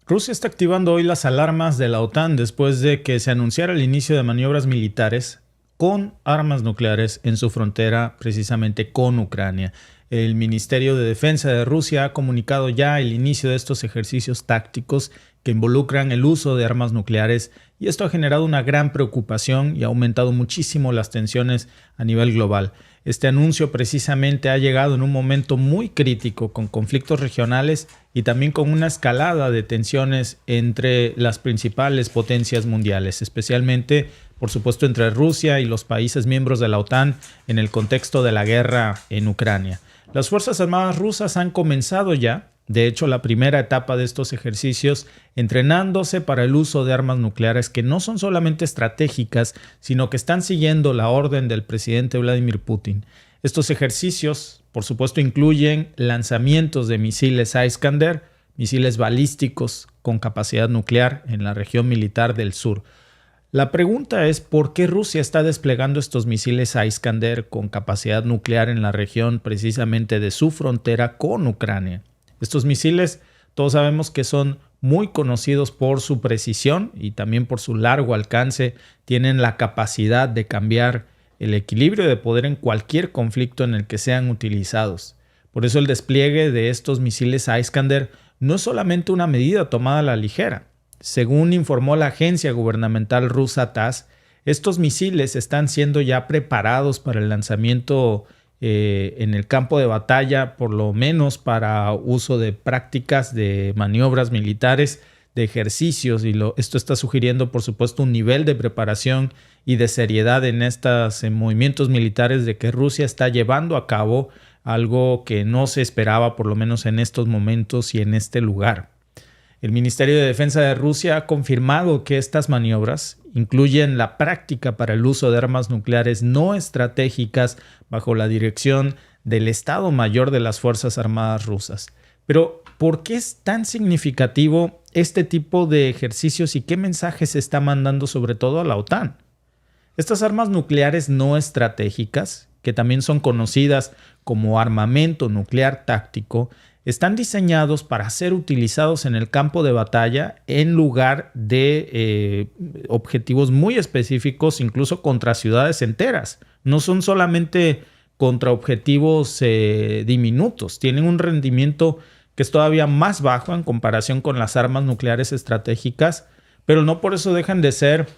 Rusia está activando hoy las alarmas de la OTAN después de que se anunciara el inicio de maniobras militares con armas nucleares en su frontera precisamente con Ucrania. El Ministerio de Defensa de Rusia ha comunicado ya el inicio de estos ejercicios tácticos que involucran el uso de armas nucleares, y esto ha generado una gran preocupación y ha aumentado muchísimo las tensiones a nivel global. Este anuncio precisamente ha llegado en un momento muy crítico, con conflictos regionales y también con una escalada de tensiones entre las principales potencias mundiales, especialmente, por supuesto, entre Rusia y los países miembros de la OTAN en el contexto de la guerra en Ucrania. Las Fuerzas Armadas rusas han comenzado ya, de hecho, la primera etapa de estos ejercicios, entrenándose para el uso de armas nucleares que no son solamente estratégicas, sino que están siguiendo la orden del presidente Vladimir Putin. Estos ejercicios, por supuesto, incluyen lanzamientos de misiles Iskander, misiles balísticos con capacidad nuclear en la región militar del sur. La pregunta es por qué Rusia está desplegando estos misiles Iskander con capacidad nuclear en la región precisamente de su frontera con Ucrania. Estos misiles, todos sabemos que son muy conocidos por su precisión y también por su largo alcance. Tienen la capacidad de cambiar el equilibrio de poder en cualquier conflicto en el que sean utilizados. Por eso el despliegue de estos misiles Iskander no es solamente una medida tomada a la ligera. Según informó la agencia gubernamental rusa TASS, estos misiles están siendo ya preparados para el lanzamiento en el campo de batalla, por lo menos para uso de prácticas de maniobras militares, de ejercicios, y esto está sugiriendo, por supuesto, un nivel de preparación y de seriedad en estos movimientos militares de que Rusia está llevando a cabo algo que no se esperaba, por lo menos en estos momentos y en este lugar. El Ministerio de Defensa de Rusia ha confirmado que estas maniobras incluyen la práctica para el uso de armas nucleares no estratégicas bajo la dirección del Estado Mayor de las Fuerzas Armadas rusas. Pero, ¿por qué es tan significativo este tipo de ejercicios y qué mensaje se está mandando sobre todo a la OTAN? Estas armas nucleares no estratégicas, que también son conocidas como armamento nuclear táctico, están diseñados para ser utilizados en el campo de batalla en lugar de objetivos muy específicos, incluso contra ciudades enteras. No son solamente contra objetivos diminutos, tienen un rendimiento que es todavía más bajo en comparación con las armas nucleares estratégicas, pero no por eso dejan de ser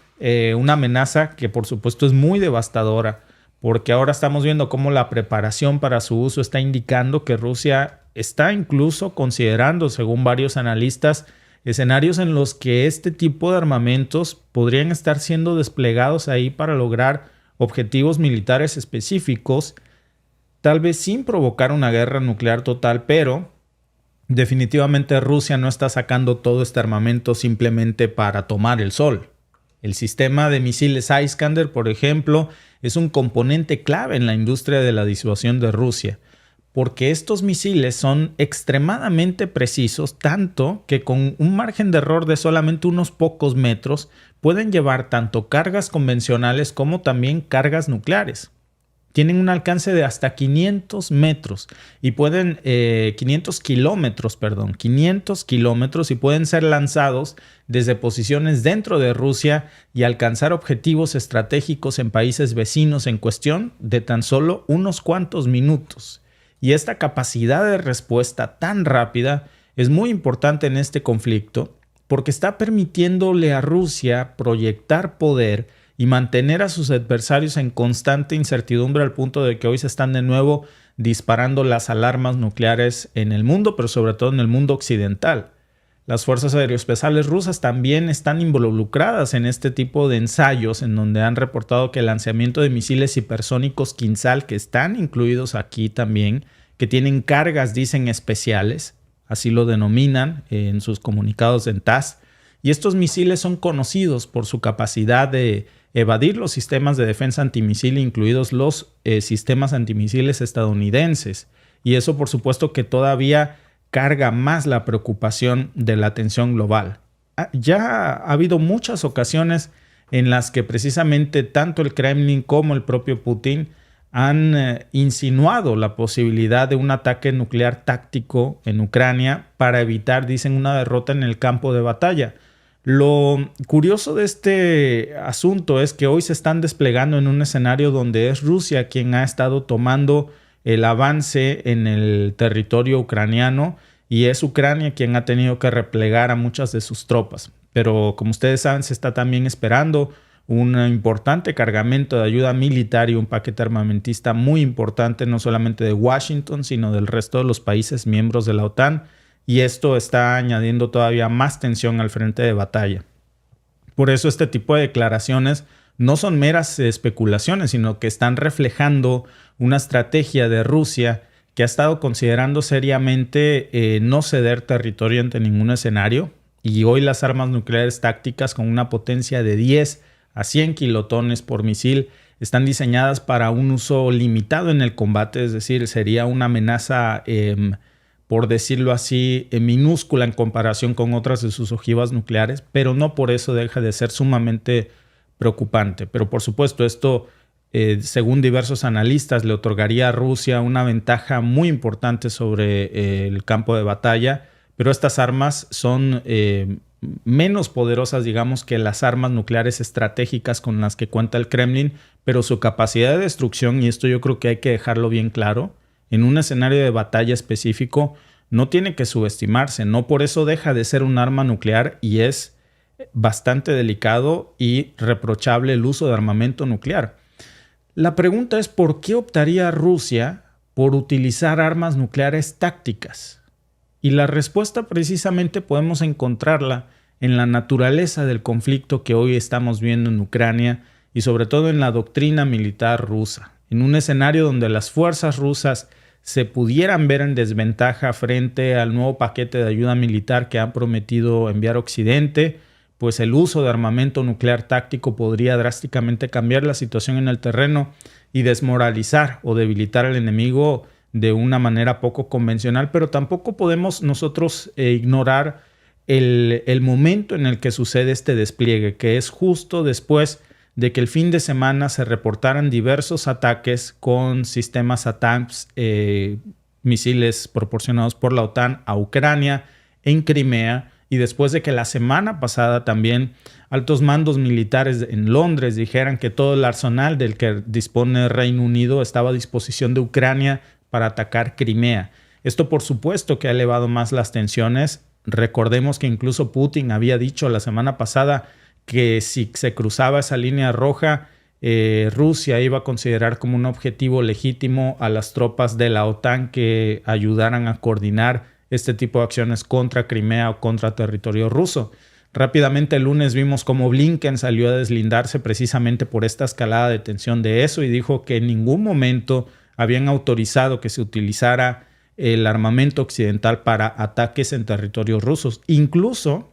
una amenaza que por supuesto es muy devastadora, porque ahora estamos viendo cómo la preparación para su uso está indicando que Rusia está incluso considerando, según varios analistas, escenarios en los que este tipo de armamentos podrían estar siendo desplegados ahí para lograr objetivos militares específicos, tal vez sin provocar una guerra nuclear total, pero definitivamente Rusia no está sacando todo este armamento simplemente para tomar el sol. El sistema de misiles Iskander, por ejemplo, es un componente clave en la industria de la disuasión de Rusia, porque estos misiles son extremadamente precisos, tanto que con un margen de error de solamente unos pocos metros pueden llevar tanto cargas convencionales como también cargas nucleares. Tienen un alcance de hasta 500 metros y pueden 500 kilómetros y pueden ser lanzados desde posiciones dentro de Rusia y alcanzar objetivos estratégicos en países vecinos en cuestión de tan solo unos cuantos minutos. Y esta capacidad de respuesta tan rápida es muy importante en este conflicto porque está permitiéndole a Rusia proyectar poder y mantener a sus adversarios en constante incertidumbre al punto de que hoy se están de nuevo disparando las alarmas nucleares en el mundo, pero sobre todo en el mundo occidental. Las fuerzas aeroespaciales rusas también están involucradas en este tipo de ensayos, en donde han reportado que el lanzamiento de misiles hipersónicos Kinzhal, que están incluidos aquí también, que tienen cargas, dicen, especiales, así lo denominan en sus comunicados en TASS, y estos misiles son conocidos por su capacidad de evadir los sistemas de defensa antimisil, incluidos los sistemas antimisiles estadounidenses. Y eso, por supuesto, que todavía carga más la preocupación de la atención global. Ya ha habido muchas ocasiones en las que precisamente tanto el Kremlin como el propio Putin han insinuado la posibilidad de un ataque nuclear táctico en Ucrania para evitar, dicen, una derrota en el campo de batalla. Lo curioso de este asunto es que hoy se están desplegando en un escenario donde es Rusia quien ha estado tomando el avance en el territorio ucraniano y es Ucrania quien ha tenido que replegar a muchas de sus tropas. Pero como ustedes saben, se está también esperando un importante cargamento de ayuda militar y un paquete armamentista muy importante, no solamente de Washington, sino del resto de los países miembros de la OTAN. Y esto está añadiendo todavía más tensión al frente de batalla. Por eso este tipo de declaraciones no son meras especulaciones, sino que están reflejando una estrategia de Rusia que ha estado considerando seriamente no ceder territorio ante ningún escenario. Y hoy las armas nucleares tácticas con una potencia de 10 a 100 kilotones por misil están diseñadas para un uso limitado en el combate, es decir, sería una amenaza por decirlo así, minúscula en comparación con otras de sus ojivas nucleares, pero no por eso deja de ser sumamente preocupante. Pero por supuesto, esto, según diversos analistas, le otorgaría a Rusia una ventaja muy importante sobre el campo de batalla, pero estas armas son menos poderosas, digamos, que las armas nucleares estratégicas con las que cuenta el Kremlin, pero su capacidad de destrucción, y esto yo creo que hay que dejarlo bien claro, en un escenario de batalla específico no tiene que subestimarse, no por eso deja de ser un arma nuclear y es bastante delicado y reprochable el uso de armamento nuclear. La pregunta es ¿por qué optaría Rusia por utilizar armas nucleares tácticas? Y la respuesta precisamente podemos encontrarla en la naturaleza del conflicto que hoy estamos viendo en Ucrania y sobre todo en la doctrina militar rusa. En un escenario donde las fuerzas rusas se pudieran ver en desventaja frente al nuevo paquete de ayuda militar que han prometido enviar a Occidente, pues el uso de armamento nuclear táctico podría drásticamente cambiar la situación en el terreno y desmoralizar o debilitar al enemigo de una manera poco convencional, pero tampoco podemos nosotros ignorar el momento en el que sucede este despliegue, que es justo después de que el fin de semana se reportaran diversos ataques con sistemas ATACMS, misiles proporcionados por la OTAN a Ucrania, en Crimea, y después de que la semana pasada también altos mandos militares en Londres dijeran que todo el arsenal del que dispone Reino Unido estaba a disposición de Ucrania para atacar Crimea. Esto por supuesto que ha elevado más las tensiones. Recordemos que incluso Putin había dicho la semana pasada que si se cruzaba esa línea roja, Rusia iba a considerar como un objetivo legítimo a las tropas de la OTAN que ayudaran a coordinar este tipo de acciones contra Crimea o contra territorio ruso. Rápidamente el lunes vimos cómo Blinken salió a deslindarse precisamente por esta escalada de tensión de eso y dijo que en ningún momento habían autorizado que se utilizara el armamento occidental para ataques en territorios rusos. Incluso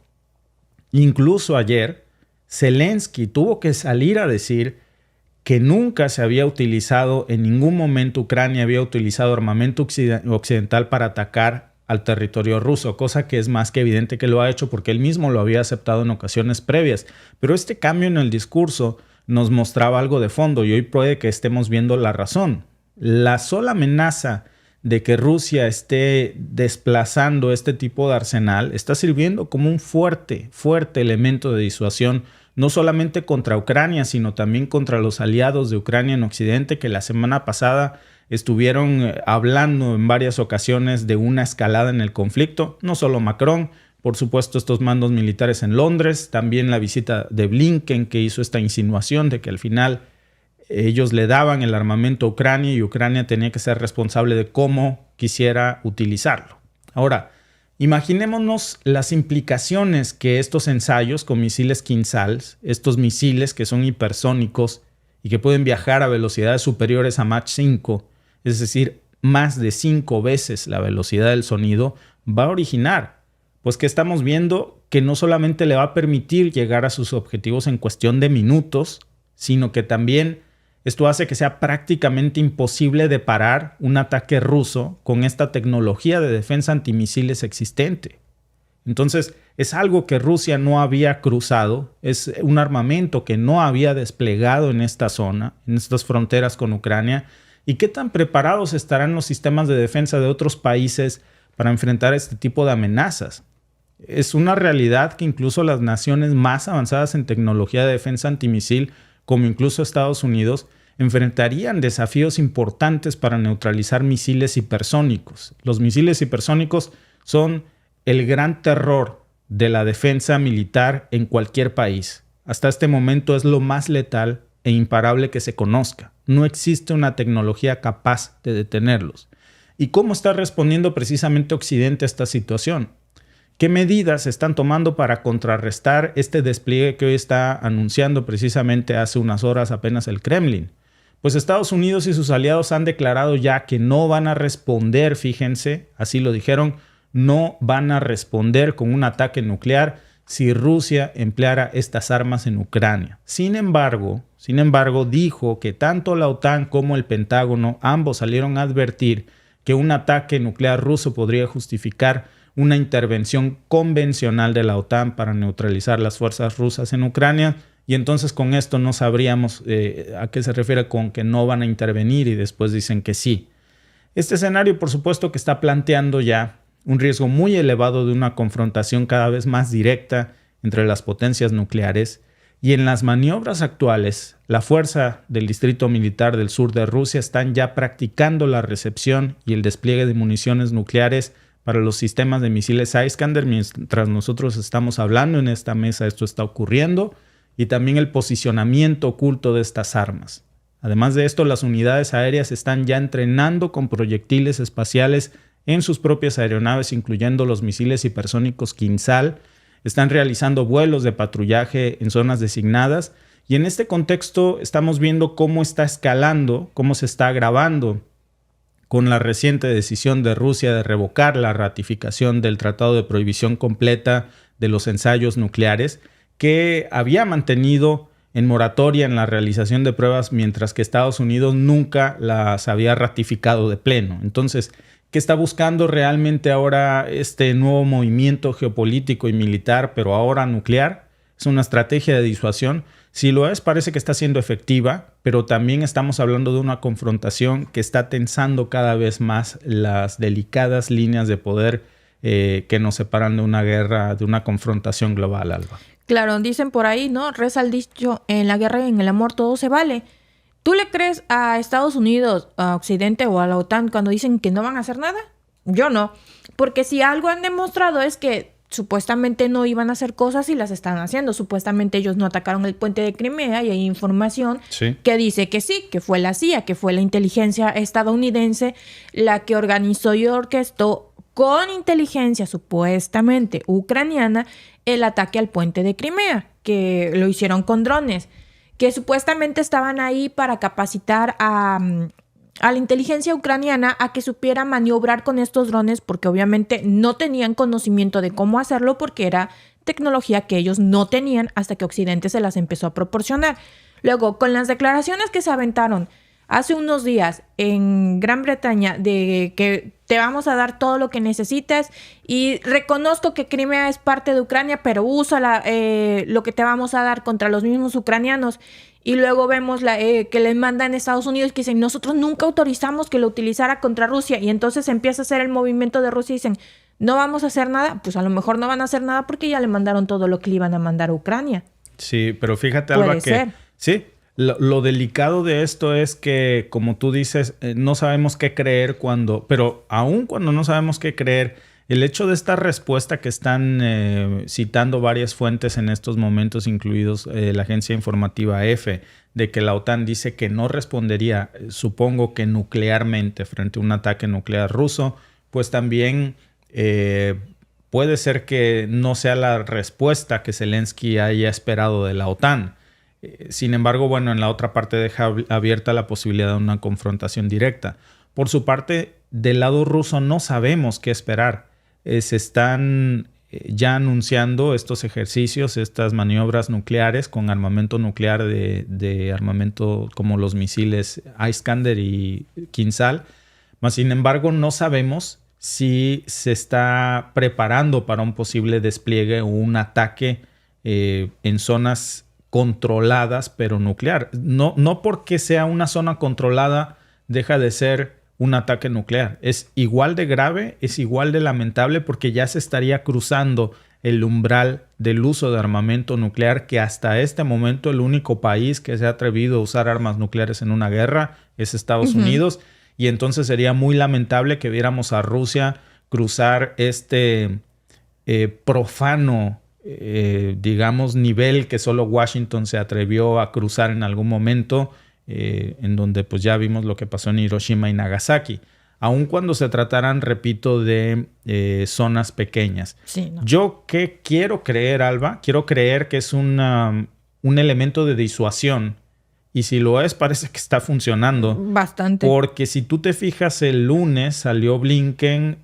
ayer, Zelensky tuvo que salir a decir que nunca se había utilizado, en ningún momento Ucrania había utilizado armamento occidental para atacar al territorio ruso, cosa que es más que evidente que lo ha hecho porque él mismo lo había aceptado en ocasiones previas. Pero este cambio en el discurso nos mostraba algo de fondo y hoy puede que estemos viendo la razón. La sola amenaza de que Rusia esté desplazando este tipo de arsenal está sirviendo como un fuerte elemento de disuasión, no solamente contra Ucrania, sino también contra los aliados de Ucrania en Occidente, que la semana pasada estuvieron hablando en varias ocasiones de una escalada en el conflicto. No solo Macron, por supuesto estos mandos militares en Londres, también la visita de Blinken que hizo esta insinuación de que al final ellos le daban el armamento a Ucrania y Ucrania tenía que ser responsable de cómo quisiera utilizarlo. Ahora, imaginémonos las implicaciones que estos ensayos con misiles Kinzhal, estos misiles que son hipersónicos y que pueden viajar a velocidades superiores a Mach 5, es decir, más de 5 veces la velocidad del sonido, va a originar. Pues que estamos viendo que no solamente le va a permitir llegar a sus objetivos en cuestión de minutos, sino que también esto hace que sea prácticamente imposible de parar un ataque ruso con esta tecnología de defensa antimisiles existente. Entonces, es algo que Rusia no había cruzado, es un armamento que no había desplegado en esta zona, en estas fronteras con Ucrania, ¿Y qué tan preparados estarán los sistemas de defensa de otros países para enfrentar este tipo de amenazas? Es una realidad que incluso las naciones más avanzadas en tecnología de defensa antimisil, como incluso Estados Unidos, enfrentarían desafíos importantes para neutralizar misiles hipersónicos. Los misiles hipersónicos son el gran terror de la defensa militar en cualquier país. Hasta este momento es lo más letal e imparable que se conozca. No existe una tecnología capaz de detenerlos. ¿Y cómo está respondiendo precisamente Occidente a esta situación? ¿Qué medidas se están tomando para contrarrestar este despliegue que hoy está anunciando precisamente hace unas horas apenas el Kremlin? Pues Estados Unidos y sus aliados han declarado ya que no van a responder, fíjense, así lo dijeron, no van a responder con un ataque nuclear si Rusia empleara estas armas en Ucrania. Sin embargo, dijo que tanto la OTAN como el Pentágono ambos salieron a advertir que un ataque nuclear ruso podría justificar una intervención convencional de la OTAN para neutralizar las fuerzas rusas en Ucrania. Y entonces con esto no sabríamos a qué se refiere con que no van a intervenir y después dicen que sí. Este escenario, por supuesto, que está planteando ya un riesgo muy elevado de una confrontación cada vez más directa entre las potencias nucleares. Y en las maniobras actuales, la fuerza del Distrito Militar del sur de Rusia están ya practicando la recepción y el despliegue de municiones nucleares para los sistemas de misiles Iskander. Mientras nosotros estamos hablando en esta mesa, esto está ocurriendo. Y también el posicionamiento oculto de estas armas. Además de esto, las unidades aéreas están ya entrenando con proyectiles espaciales en sus propias aeronaves, incluyendo los misiles hipersónicos Kinzhal. Están realizando vuelos de patrullaje en zonas designadas. Y en este contexto estamos viendo cómo está escalando, cómo se está agravando con la reciente decisión de Rusia de revocar la ratificación del Tratado de Prohibición Completa de los Ensayos Nucleares, que había mantenido en moratoria en la realización de pruebas, mientras que Estados Unidos nunca las había ratificado de pleno. Entonces, ¿qué está buscando realmente ahora este nuevo movimiento geopolítico y militar, pero ahora nuclear? ¿Es una estrategia de disuasión? Si lo es, parece que está siendo efectiva, pero también estamos hablando de una confrontación que está tensando cada vez más las delicadas líneas de poder que nos separan de una guerra, de una confrontación global, Alba. Claro, dicen por ahí, ¿no? Reza el dicho, en la guerra y en el amor todo se vale. ¿Tú le crees a Estados Unidos, a Occidente o a la OTAN cuando dicen que no van a hacer nada? Yo no. Porque si algo han demostrado es que supuestamente no iban a hacer cosas y las están haciendo. Supuestamente ellos no atacaron el puente de Crimea y hay información que dice que sí, que fue la CIA, que fue la inteligencia estadounidense la que organizó y orquestó con inteligencia supuestamente ucraniana el ataque al puente de Crimea, que lo hicieron con drones, que supuestamente estaban ahí para capacitar a la inteligencia ucraniana a que supiera maniobrar con estos drones, porque obviamente no tenían conocimiento de cómo hacerlo porque era tecnología que ellos no tenían hasta que Occidente se las empezó a proporcionar. Luego, con las declaraciones que se aventaron hace unos días en Gran Bretaña de que te vamos a dar todo lo que necesites y reconozco que Crimea es parte de Ucrania, pero usa lo que te vamos a dar contra los mismos ucranianos. Y luego vemos que le mandan a Estados Unidos que dicen, nosotros nunca autorizamos que lo utilizara contra Rusia. Y entonces empieza a hacer el movimiento de Rusia y dicen, no vamos a hacer nada. Pues a lo mejor no van a hacer nada porque ya le mandaron todo lo que le iban a mandar a Ucrania. Sí, pero fíjate, Alba, que sí, lo delicado de esto es que, como tú dices, no sabemos qué creer pero aún cuando no sabemos qué creer, el hecho de esta respuesta que están citando varias fuentes en estos momentos, incluidos la agencia informativa EFE, de que la OTAN dice que no respondería, supongo que nuclearmente, frente a un ataque nuclear ruso, pues también puede ser que no sea la respuesta que Zelensky haya esperado de la OTAN. Sin embargo, bueno, en la otra parte deja abierta la posibilidad de una confrontación directa. Por su parte, del lado ruso no sabemos qué esperar. Se están ya anunciando estos ejercicios, estas maniobras nucleares con armamento nuclear de armamento como los misiles Iskander y Kinzhal. Mas, sin embargo, no sabemos si se está preparando para un posible despliegue o un ataque en zonas controladas, pero nuclear. No porque sea una zona controlada deja de ser un ataque nuclear. Es igual de grave, es igual de lamentable porque ya se estaría cruzando el umbral del uso de armamento nuclear, que hasta este momento el único país que se ha atrevido a usar armas nucleares en una guerra es Estados Unidos. Y entonces sería muy lamentable que viéramos a Rusia cruzar este profano, digamos, nivel que solo Washington se atrevió a cruzar en algún momento, en donde pues ya vimos lo que pasó en Hiroshima y Nagasaki. Aun cuando se trataran, repito, de zonas pequeñas. Sí, no. Yo ¿qué quiero creer, Alba? Quiero creer que es un elemento de disuasión. Y si lo es, parece que está funcionando. Bastante. Porque si tú te fijas, el lunes salió Blinken,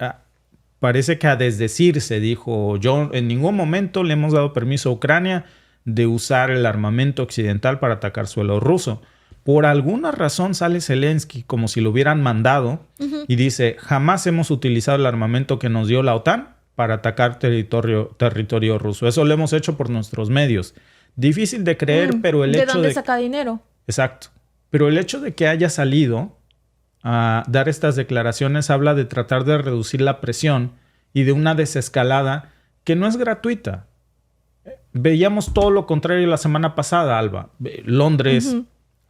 parece que a desdecirse, dijo, yo en ningún momento le hemos dado permiso a Ucrania de usar el armamento occidental para atacar suelo ruso. Por alguna razón sale Zelensky como si lo hubieran mandado y dice, jamás hemos utilizado el armamento que nos dio la OTAN para atacar territorio ruso. Eso lo hemos hecho por nuestros medios. Difícil de creer, pero el hecho de... ¿De dónde saca dinero? Exacto. Pero el hecho de que haya salido a dar estas declaraciones habla de tratar de reducir la presión y de una desescalada que no es gratuita. Veíamos todo lo contrario la semana pasada, Alba. Londres,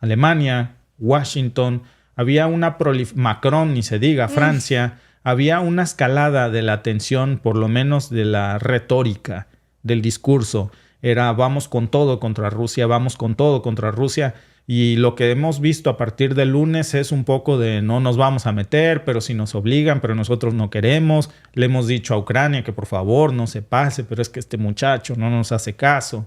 Alemania, Washington, había una Macron, ni se diga, Francia, había una escalada de la tensión, por lo menos de la retórica, del discurso. Era vamos con todo contra Rusia, vamos con todo contra Rusia. Y lo que hemos visto a partir del lunes es un poco de no nos vamos a meter, pero si nos obligan, pero nosotros no queremos. Le hemos dicho a Ucrania que por favor no se pase, pero es que este muchacho no nos hace caso.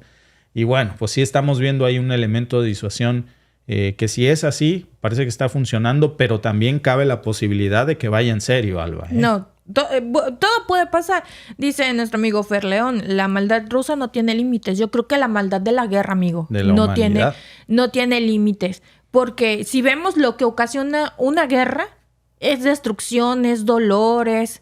Y bueno, pues sí estamos viendo ahí un elemento de disuasión que si es así, parece que está funcionando, pero también cabe la posibilidad de que vaya en serio, Alba. No, todo puede pasar. Dice nuestro amigo Fer León, la maldad rusa no tiene límites. Yo creo que la maldad de la guerra, amigo, no tiene límites. Porque si vemos lo que ocasiona una guerra, es destrucción, es dolor, es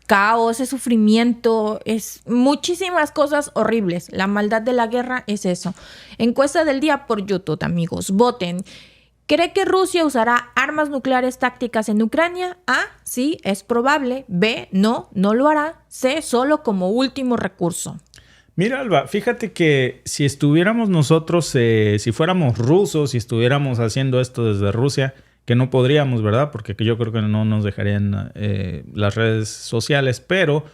caos, es sufrimiento, es muchísimas cosas horribles. La maldad de la guerra es eso. Encuesta del día por YouTube, amigos. Voten. ¿Cree que Rusia usará armas nucleares tácticas en Ucrania? A, sí, es probable. B, no lo hará. C, solo como último recurso. Mira, Alba, fíjate que si estuviéramos nosotros, si fuéramos rusos, si estuviéramos haciendo esto desde Rusia, que no podríamos, ¿verdad? Porque yo creo que no nos dejarían las redes sociales, pero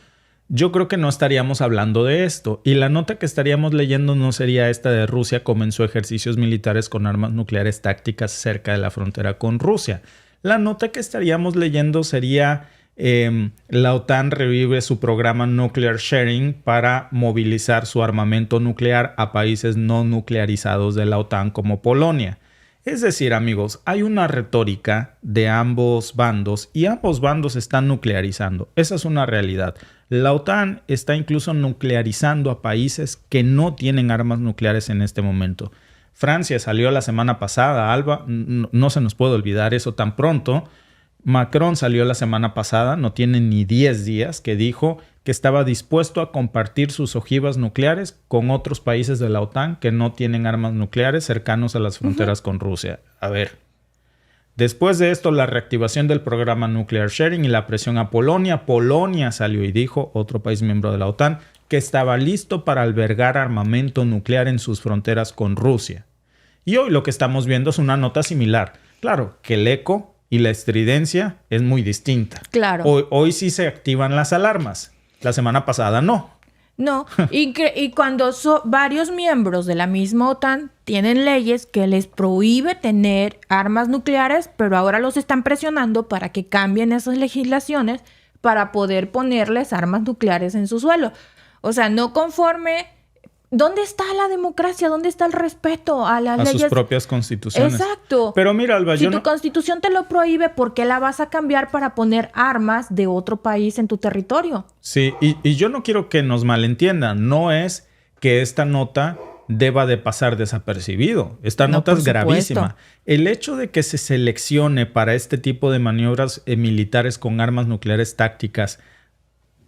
yo creo que no estaríamos hablando de esto. Y la nota que estaríamos leyendo no sería esta de Rusia comenzó ejercicios militares con armas nucleares tácticas cerca de la frontera con Rusia. La nota que estaríamos leyendo sería la OTAN revive su programa Nuclear Sharing para movilizar su armamento nuclear a países no nuclearizados de la OTAN como Polonia. Es decir, amigos, hay una retórica de ambos bandos y ambos bandos están nuclearizando. Esa es una realidad. La OTAN está incluso nuclearizando a países que no tienen armas nucleares en este momento. Francia salió la semana pasada, Alba, no se nos puede olvidar eso tan pronto. Macron salió la semana pasada, no tiene ni 10 días, que dijo que estaba dispuesto a compartir sus ojivas nucleares con otros países de la OTAN que no tienen armas nucleares cercanos a las fronteras con Rusia. A ver, después de esto, la reactivación del programa Nuclear Sharing y la presión a Polonia. Polonia salió y dijo, otro país miembro de la OTAN, que estaba listo para albergar armamento nuclear en sus fronteras con Rusia. Y hoy lo que estamos viendo es una nota similar. Claro, que el eco y la estridencia es muy distinta. Claro. Hoy sí se activan las alarmas. La semana pasada no. No, y cuando varios miembros de la misma OTAN tienen leyes que les prohíbe tener armas nucleares, pero ahora los están presionando para que cambien esas legislaciones para poder ponerles armas nucleares en su suelo. O sea, no conforme... ¿Dónde está la democracia? ¿Dónde está el respeto a las leyes? A sus propias constituciones. Exacto. Pero mira, Alba, si tu constitución te lo prohíbe, ¿por qué la vas a cambiar para poner armas de otro país en tu territorio? Sí, y yo no quiero que nos malentiendan. No es que esta nota deba de pasar desapercibido. Esta nota es gravísima. El hecho de que se seleccione para este tipo de maniobras militares con armas nucleares tácticas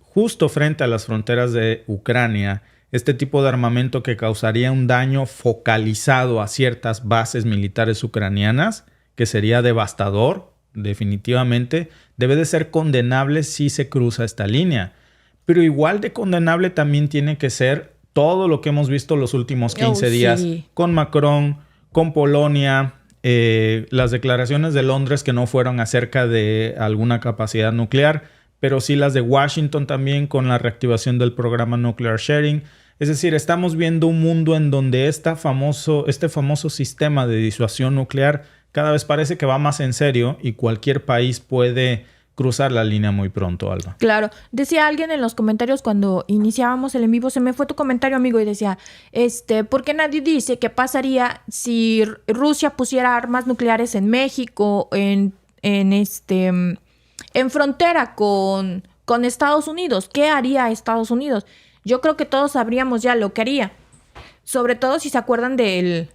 justo frente a las fronteras de Ucrania, este tipo de armamento que causaría un daño focalizado a ciertas bases militares ucranianas, que sería devastador definitivamente debe de ser condenable si se cruza esta línea. Pero igual de condenable también tiene que ser todo lo que hemos visto los últimos 15 días con Macron, con Polonia, las declaraciones de Londres que no fueron acerca de alguna capacidad nuclear, pero sí las de Washington también con la reactivación del programa Nuclear Sharing. Es decir, estamos viendo un mundo en donde este famoso sistema de disuasión nuclear cada vez parece que va más en serio y cualquier país puede cruzar la línea muy pronto, Alba. Claro. Decía alguien en los comentarios cuando iniciábamos el en vivo, se me fue tu comentario, amigo, y decía, ¿por qué nadie dice qué pasaría si Rusia pusiera armas nucleares en México, en frontera con Estados Unidos? ¿Qué haría Estados Unidos? Yo creo que todos sabríamos ya lo que haría. Sobre todo si se acuerdan del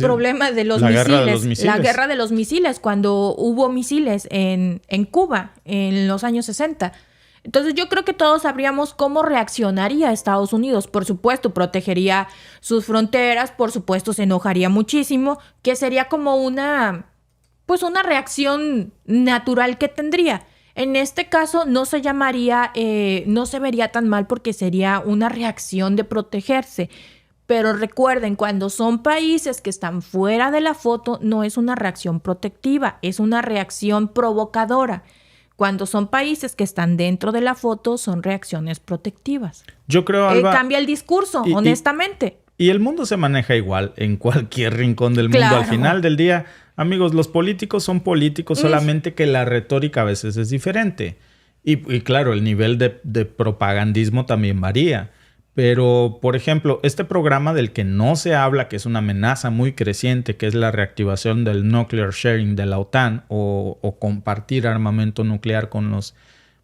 problema de los misiles. La guerra de los misiles, cuando hubo misiles en Cuba en los años 60. Entonces yo creo que todos sabríamos cómo reaccionaría Estados Unidos. Por supuesto, protegería sus fronteras, por supuesto, se enojaría muchísimo, que sería como una reacción natural que tendría. En este caso no se vería tan mal porque sería una reacción de protegerse. Pero recuerden, cuando son países que están fuera de la foto, no es una reacción protectiva, es una reacción provocadora. Cuando son países que están dentro de la foto, son reacciones protectivas. Yo creo, Alba, cambia el discurso, honestamente. Y el mundo se maneja igual en cualquier rincón del mundo. Claro. Al final del día, amigos, los políticos son políticos, solamente que la retórica a veces es diferente. Y claro, el nivel de propagandismo también varía. Pero, por ejemplo, este programa del que no se habla, que es una amenaza muy creciente, que es la reactivación del nuclear sharing de la OTAN o compartir armamento nuclear con los...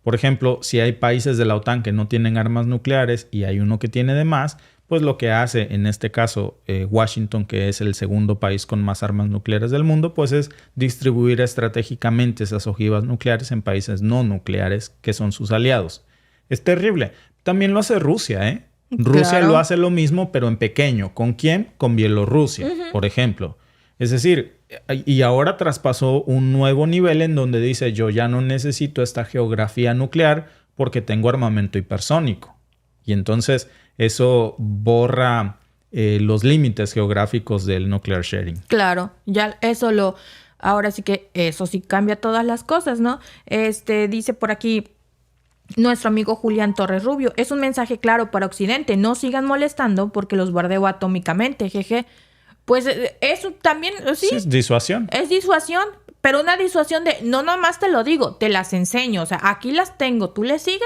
Por ejemplo, si hay países de la OTAN que no tienen armas nucleares y hay uno que tiene de más, pues lo que hace en este caso Washington, que es el segundo país con más armas nucleares del mundo, pues es distribuir estratégicamente esas ojivas nucleares en países no nucleares que son sus aliados. Es terrible. También lo hace Rusia, ¿eh? Rusia lo hace lo mismo, pero en pequeño. ¿Con quién? Con Bielorrusia, por ejemplo. Es decir, y ahora traspasó un nuevo nivel en donde dice, yo ya no necesito esta geografía nuclear porque tengo armamento hipersónico. Y entonces eso borra los límites geográficos del nuclear sharing. Claro, ya ahora sí que eso sí cambia todas las cosas, ¿no? Dice por aquí nuestro amigo Julián Torres Rubio, es un mensaje claro para Occidente, no sigan molestando porque los guardeo atómicamente, jeje. Pues eso también, sí. Es disuasión. Es disuasión, pero una disuasión de, no nomás te lo digo, te las enseño, o sea, aquí las tengo, tú les sigues,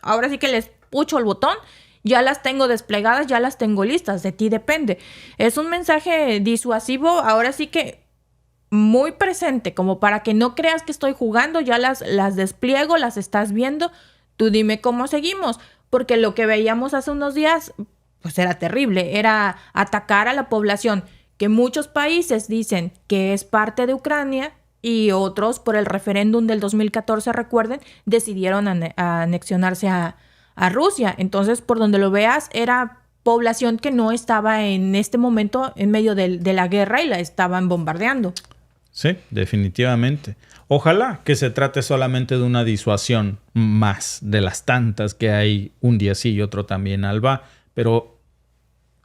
ahora sí que les pucho el botón, ya las tengo desplegadas, ya las tengo listas, de ti depende. Es un mensaje disuasivo, ahora sí que muy presente, como para que no creas que estoy jugando, ya las despliego, las estás viendo, tú dime cómo seguimos, porque lo que veíamos hace unos días, pues era terrible, era atacar a la población, que muchos países dicen que es parte de Ucrania y otros, por el referéndum del 2014, recuerden, decidieron anexionarse a Rusia. Entonces, por donde lo veas, era población que no estaba en este momento en medio de la guerra y la estaban bombardeando. Sí, definitivamente. Ojalá que se trate solamente de una disuasión más de las tantas que hay un día sí y otro también, Alba, pero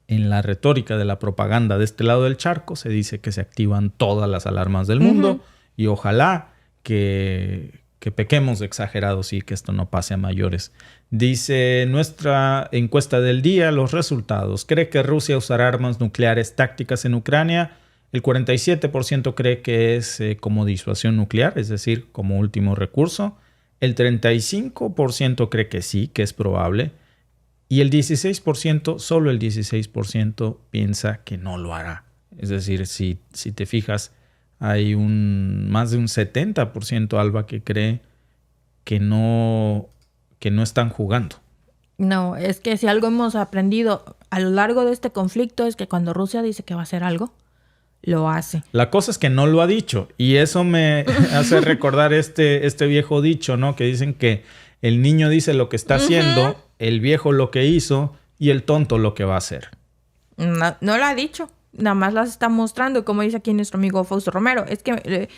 en la retórica de la propaganda de este lado del charco se dice que se activan todas las alarmas del mundo y ojalá que pequemos de exagerados y que esto no pase a mayores. Dice nuestra encuesta del día, los resultados. ¿Cree que Rusia usará armas nucleares tácticas en Ucrania? El 47% cree que es como disuasión nuclear, es decir, como último recurso. El 35% cree que sí, que es probable. Y el 16%, solo el 16% piensa que no lo hará. Es decir, si te fijas, hay más de un 70%, Alba, que cree que no están jugando. No, es que si algo hemos aprendido a lo largo de este conflicto es que cuando Rusia dice que va a hacer algo, lo hace. La cosa es que no lo ha dicho. Y eso me hace recordar este viejo dicho, ¿no? Que dicen que el niño dice lo que está haciendo, el viejo lo que hizo y el tonto lo que va a hacer. No lo ha dicho. Nada más las está mostrando, como dice aquí nuestro amigo Fausto Romero. Es que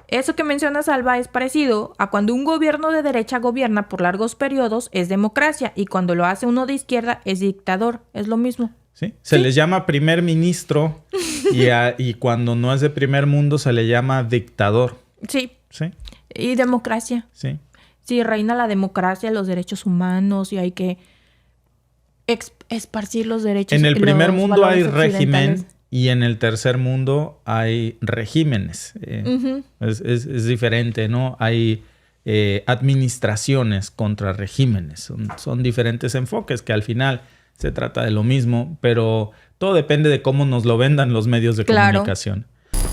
Eso que menciona Salva es parecido a cuando un gobierno de derecha gobierna por largos periodos, es democracia, y cuando lo hace uno de izquierda es dictador. Es lo mismo. ¿Sí? Se les llama primer ministro y cuando no es de primer mundo se le llama dictador. Sí. ¿Sí? Y democracia. Sí. Sí, reina la democracia, los derechos humanos y hay que esparcir los derechos. En el primer los mundo hay valores régimen occidentales. y en el tercer mundo hay regímenes. Es diferente, ¿no? Hay administraciones contra regímenes. Son diferentes enfoques que al final se trata de lo mismo, pero todo depende de cómo nos lo vendan los medios de comunicación.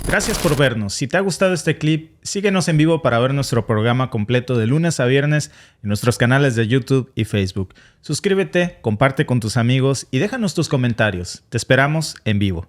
Gracias por vernos. Si te ha gustado este clip, síguenos en vivo para ver nuestro programa completo de lunes a viernes en nuestros canales de YouTube y Facebook. Suscríbete, comparte con tus amigos y déjanos tus comentarios. Te esperamos en vivo.